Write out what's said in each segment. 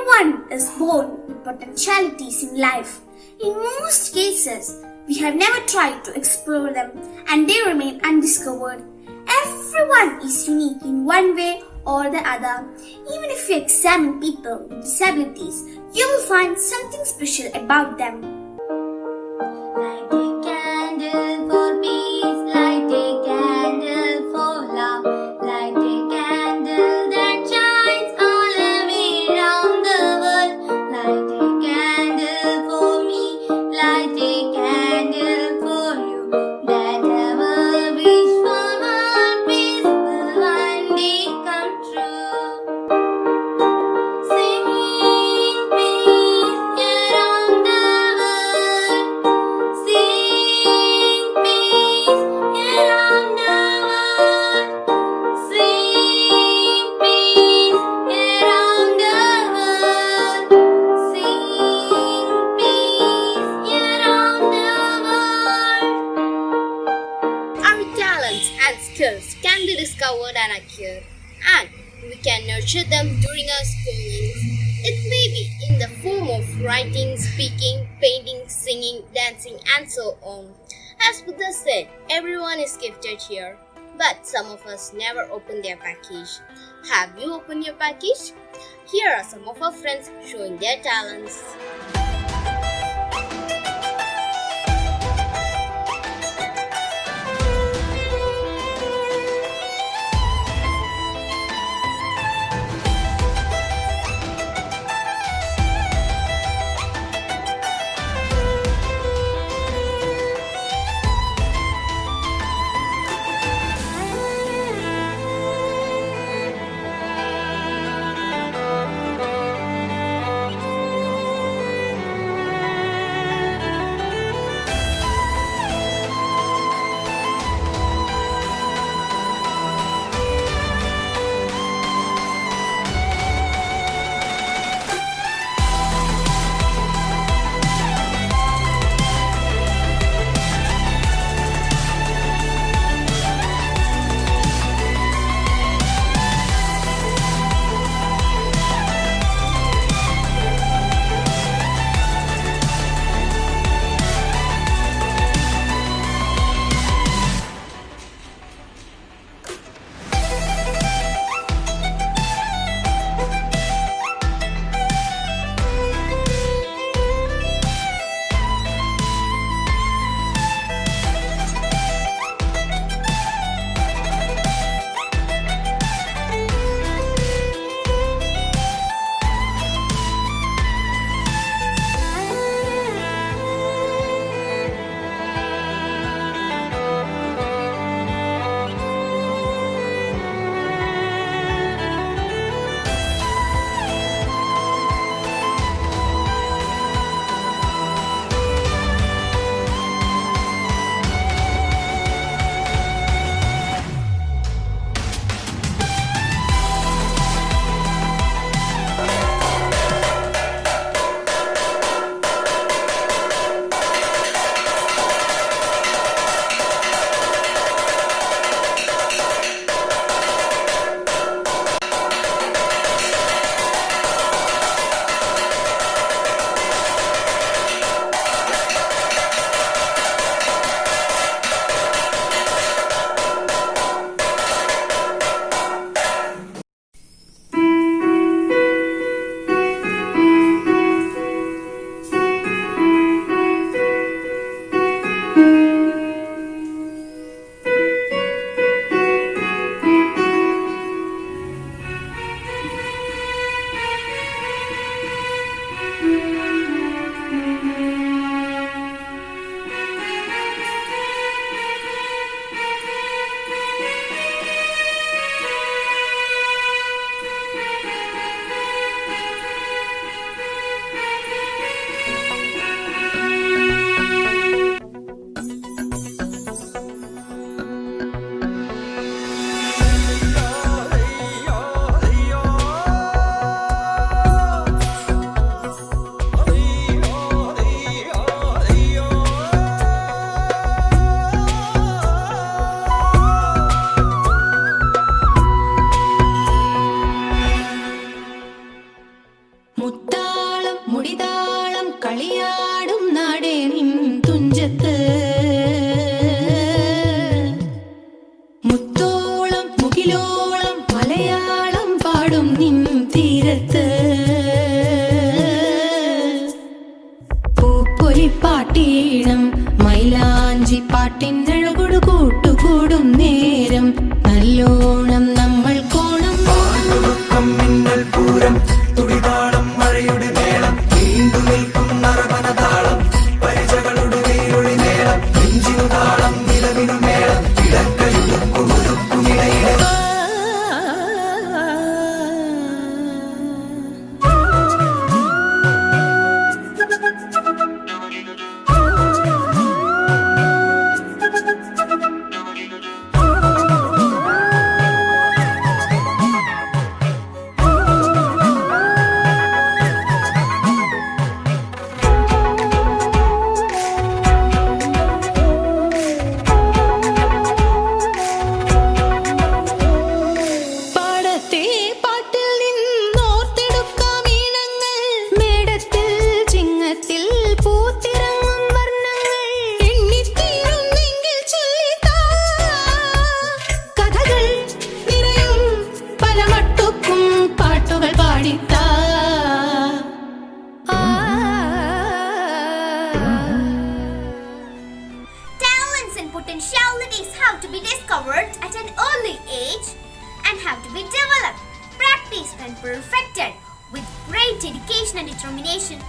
Everyone is born with potentialities in life. In most cases, we have never tried to explore them and they remain undiscovered. Everyone is unique in one way or the other. Even if you examine people with disabilities, you will find something special about them. Light a candle for peace, light a candle for love, light a candle that shines all the way around the world. Light a candle for me, light a candle for you, that our wish for world peace will one day come true. Singing peace around the world. Sing peace around the world. Sing peace around the world. Sing peace around the world. Our talents and skills can be discovered and acquired, and we can nurture them during our schooling. It may be in the form of writing, speaking, painting, singing, dancing, and so on. As Buddha said, everyone is gifted here, but some of us never open their package. Have you opened your package? Here are some of our friends showing their talents. തീരത്ത് മുത്തോളം മുകിലോളം മലയാളം പാടും നിൻ തീരത്ത് പൂപ്പൊലിപ്പാട്ടീണം മൈലാഞ്ചി പാട്ടിനഴകൊടു കൂട്ടുകൂടും നേരം നല്ലോണം നമ്മൾ കോണം മിന്നൽ പൂരം തുടിതാളം മഴയുടെ മേളം നീണ്ടു നിൽക്കും നറവനതാളം പരിചകളുടെ വേരൊഴി മേളം നെഞ്ചിനു താളം നിലവിനു മേളം ഇടക്കയുടുക്കുമിടയിലെ പാടത്തെ പാട്ടിൽ നിന്നോർത്തെടുക്കാം ഈണങ്ങൾ മേടത്തിൽ ചിങ്ങത്തിൽ പൂത്തിറങ്ങും വർണ്ണങ്ങൾ എണ്ണിത്തീരുന്നെങ്കിൽ ചൊല്ലിത്താ കഥകൾ നിറയും പല മട്ടുക്കും പാട്ടുകൾ പാടിത്താ Talents and potentialities have to be discovered at an early age and have to be developed, practiced, and perfected with great dedication and determination.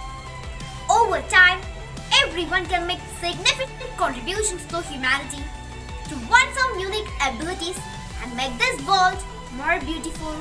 Over time, everyone can make significant contributions to humanity, to one's own unique abilities, and make this world more beautiful